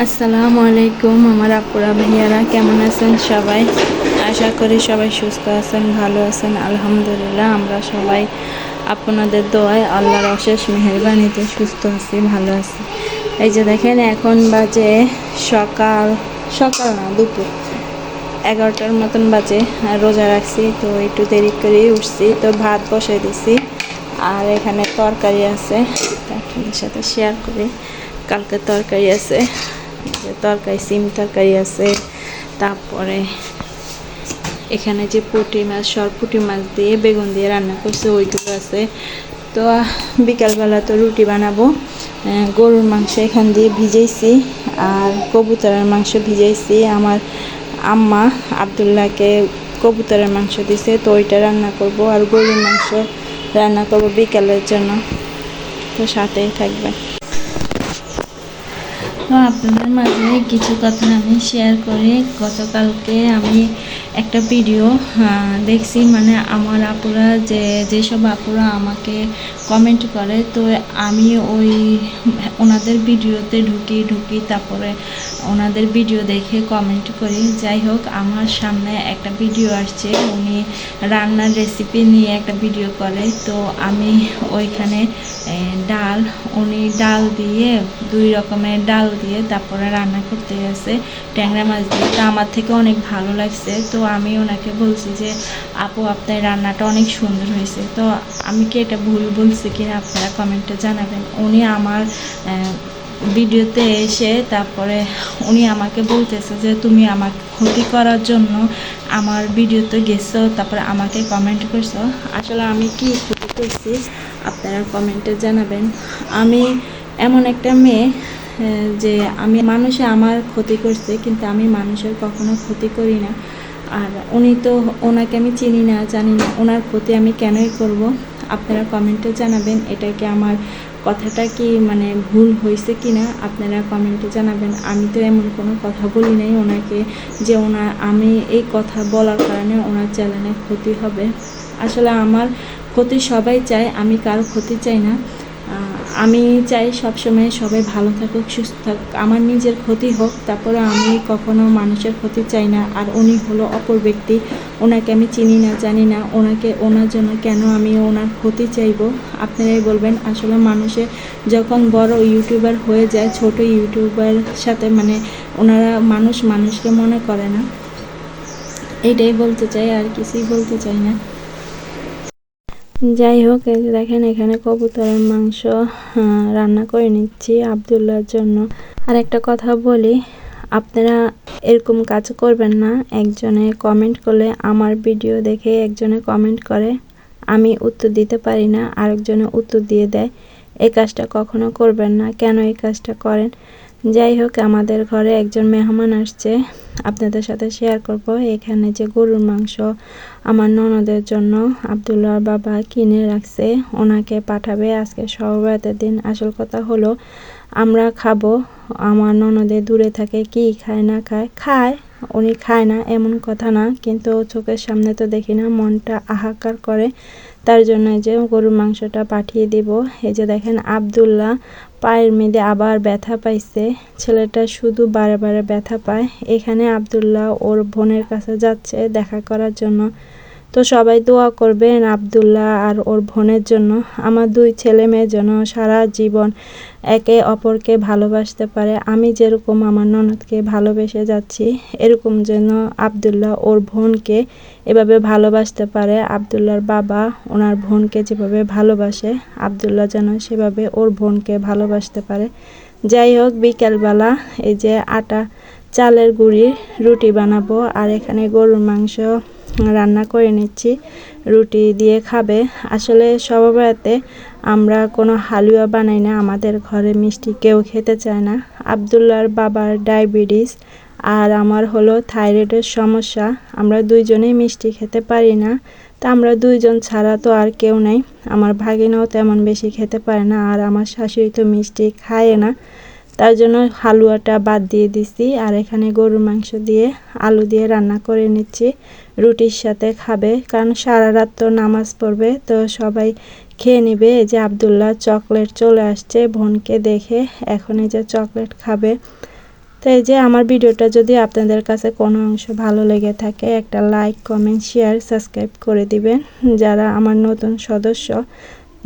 আসসালামু আলাইকুম আমার আপুরা ভাইয়ারা, কেমন আছেন সবাই? আশা করি সবাই সুস্থ আছেন, ভালো আছেন। আলহামদুলিল্লাহ আমরা সবাই আপনাদের দোয়ায় আল্লাহর অশেষ মেহেরবানিতে সুস্থ আছি, ভালো আছি। এই যে দেখেন এখন বাজে সকাল সকাল না দুপুর 11টার মতন বাজে। রোজা রাখছি তো একটু দেরি করেই উঠছি, তো ভাত বসাই দিছি আর এখানে তরকারি আছে, আপনাদের সাথে শেয়ার করি। কালকে তরকারি আছে, তরকারি সিম তরকারি আছে, তারপরে এখানে যে পুঁটি মাছ পুঁটি মাছ দিয়ে বেগুন দিয়ে রান্না করছে ওইগুলো আছে। তো বিকালবেলা তো রুটি বানাবো। গরুর মাংস এখান দিয়ে ভিজাইছি আর কবুতরের মাংস ভিজাইছি। আমার আম্মা আবদুল্লাহকে কবুতরের মাংস দিছে, তো ওইটা রান্না করব আর গরুর মাংস রান্না করব বিকালের জন্য। তো সাথেই থাকবে। তো আপনাদের মাঝে কিছু কথা আমি শেয়ার করি। গতকালকে আমি একটা ভিডিও দেখছি, মানে আমার আপুরা যেসব আপুরা আমাকে কমেন্ট করে, তো আমি ওনাদের ভিডিওতে ঢুকি তারপরে ওনাদের ভিডিও দেখে কমেন্ট করি। যাই হোক, আমার সামনে একটা ভিডিও আসছে, উনি রান্নার রেসিপি নিয়ে একটা ভিডিও করে। তো আমি ওইখানে উনি ডাল দিয়ে 2 রকমের ডাল দিয়ে তারপরে রান্না করতে গেছে ট্যাংরা মাছ দিয়ে। তো আমার থেকে অনেক ভালো লাগছে, তো আমি ওনাকে বলছি যে আপু আপনার রান্নাটা অনেক সুন্দর হয়েছে। তো আমি কি এটা ভুল বলছি কিনা আপনারা কমেন্টে জানাবেন। উনি আমার ভিডিওতে এসে তারপরে উনি আমাকে বলতেছে যে তুমি আমাকে ক্ষতি করার জন্য আমার ভিডিওতে গেছো, তারপরে আমাকে কমেন্ট করছো। আসলে আমি কি ক্ষতি করছি আপনারা কমেন্টে জানাবেন। আমি এমন একটা মেয়ে যে মানুষে আমার ক্ষতি করছে, কিন্তু আমি মানুষের কখনো ক্ষতি করি না। আর ওনাকে আমি চিনি না, জানি না, ওনার ক্ষতি আমি কেনই করব। আপনারা কমেন্টে জানাবেন এটা কি আমার কথাটা কি মানে ভুল হয়েছে কি না, আপনারা কমেন্টে জানাবেন। আমি তো এমন কোনো কথা বলি নাই ওনাকে যে আমি এই কথা বলার কারণে ওনার চ্যানেলের ক্ষতি হবে। আসলে আমার ক্ষতি সবাই চায়, আমি কারো ক্ষতি চাই না। আমি চাই সবসময় সবাই ভালো থাকুক, সুস্থ থাকুক, আমার নিজের ক্ষতি হোক, তারপরে আমি কখনো মানুষের ক্ষতি চাই না। আর উনি হলো অপর ব্যক্তি, ওনাকে আমি চিনি না, জানি না, ওনার জন্য কেন আমি ওনার ক্ষতি চাইব। আপনারাই বলবেন। আসলে মানুষের যখন বড় ইউটিউবার হয়ে যায়, ছোট ইউটিউবার সাথে মানে ওনারা মানুষকে মনে করে না। এটাই বলতে চাই, আর কিছুই বলতে চাই না। যাই হোক, এই যে দেখেন এখানে কবুতরের মাংস রান্না করে নিচ্ছি আবদুল্লাহর জন্য। আর একটা কথা বলি, আপনারা এরকম কাজ করবেন না। একজনে কমেন্ট করলে, আমার ভিডিও দেখে একজনে কমেন্ট করে, আমি উত্তর দিতে পারি না, আরেকজনে উত্তর দিয়ে দেয়। এই কাজটা কখনো করবেন না। কেন এই কাজটা করেন? যাই হোক, আমাদের ঘরে একজন মেহমান আসছে, আপনাদের সাথে শেয়ার করব। এখানে যে গরুর মাংস আমার ননদের জন্য আবদুল্লাহর বাবা কিনে রাখছে, ওনাকে পাঠাবে আজকে সহবরাতের দিন। আসল কথা হলো আমরা খাবো, আমার ননদে দূরে থাকে, কি খায় না খায়, উনি খায় না এমন কথা না, কিন্তু চোখের সামনে তো দেখি না, মনটা হাহাকার করে। তার জন্য যে গরুর মাংসটা পাঠিয়ে দিব। এই যে দেখেন আবদুল্লাহ পায়ের মধ্যে আবার ব্যথা পাইছে, ছেলেটা শুধু বারে বারে ব্যথা পায়। এখানে আবদুল্লাহ ওর বোনের কাছে যাচ্ছে দেখা করার জন্য। তো সবাই দোয়া করবেন আবদুল্লাহ আর ওর বোনের জন্য, আমার 2 ছেলে মেয়ের জন্য সারা জীবন একে অপরকে ভালোবাসতে পারে। আমি যেরকম আমার ননদকে ভালোবেসে যাচ্ছি, এরকম যেন আবদুল্লাহ ওর বোনকে এভাবে ভালোবাসতে পারে। আবদুল্লাহর বাবা ওনার বোনকে যেভাবে ভালোবাসে, আবদুল্লাহ যেন সেভাবে ওর বোনকে ভালোবাসতে পারে। যাই হোক, বিকেলবেলা এই যে চালের গুঁড়ির রুটি বানাবো, আর এখানে গরুর মাংস রান্না করে নিচ্ছি, রুটি দিয়ে খাবে। আসলে সবরাতে আমরা কোনো হালুয়া বানাই না, আমাদের ঘরে মিষ্টি কেউ খেতে চায় না। আবদুল্লাহর বাবার ডায়াবেটিস আর আমার হলো থাইরয়েডের সমস্যা, আমরা 2 জনেই মিষ্টি খেতে পারি না। তা আমরা 2 জন ছাড়া তো আর কেউ নাই। আমার ভাগিনাও তেমন বেশি খেতে পারে না, আর আমার শাশুড়ি তো মিষ্টি খায় না, তার জন্য হালুয়াটা বাদ দিয়ে দিছি। আর এখানে গরুর মাংস দিয়ে আলু দিয়ে রান্না করে নিচ্ছি, রুটির সাথে খাবে, কারণ সারা রাত তো নামাজ পড়বে, তো সবাই খেয়ে নেবে। এই যে আবদুল্লাহ চকলেট চলে আসছে বোনকে দেখে, এখন এই যে চকলেট খাবে। তো এই যে আমার ভিডিওটা যদি আপনাদের কাছে কোনো অংশ ভালো লেগে থাকে একটা লাইক কমেন্ট শেয়ার সাবস্ক্রাইব করে দিবেন। যারা আমার নতুন সদস্য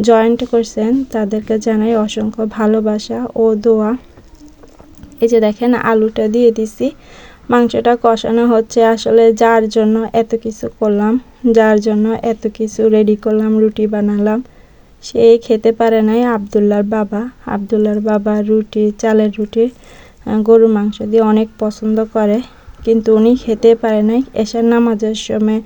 জয়েন্ট করছেন তাদেরকে জানাই অসংখ্য ভালোবাসা ও দোয়া। এই যে দেখেন আলুটা দিয়ে দিছি, মাংসটা কষানো হচ্ছে। আসলে যার জন্য এত কিছু করলাম, যার জন্য এত কিছু রেডি করলাম, রুটি বানালাম, সে খেতে পারে নাই। আব্দুল্লার বাবা রুটি, চালের রুটি গরু মাংস দিয়ে অনেক পছন্দ করে, কিন্তু উনি খেতে পারে নাই। এশার নামাজের সময়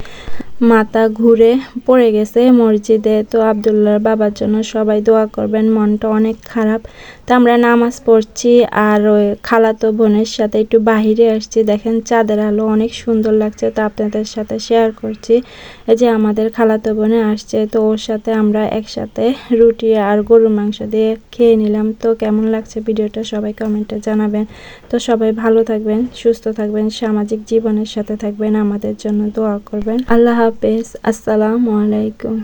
মাথা ঘুরে পড়ে গেছে মসজিদে। তো আব্দুল্লার বাবার জন্য সবাই দোয়া করবেন, মনটা অনেক খারাপ। তো আমরা নামাজ পড়ছি আর ওই খালাতো বোনের সাথে একটু বাহিরে আসছি। দেখেন চাঁদের আলো অনেক সুন্দর লাগছে, তো আপনাদের সাথে শেয়ার করছি। এই যে আমাদের খালাতো বোনে আসছে, তো ওর সাথে আমরা একসাথে রুটি আর গরুর মাংস দিয়ে খেয়ে নিলাম। তো কেমন লাগছে ভিডিওটা সবাই কমেন্টে জানাবেন। তো সবাই ভালো থাকবেন, সুস্থ থাকবেন, সামাজিক জীবনের সাথে থাকবেন, আমাদের জন্য দোয়া করবেন। আল্লাহ হাফেজ, আসসালামু আলাইকুম।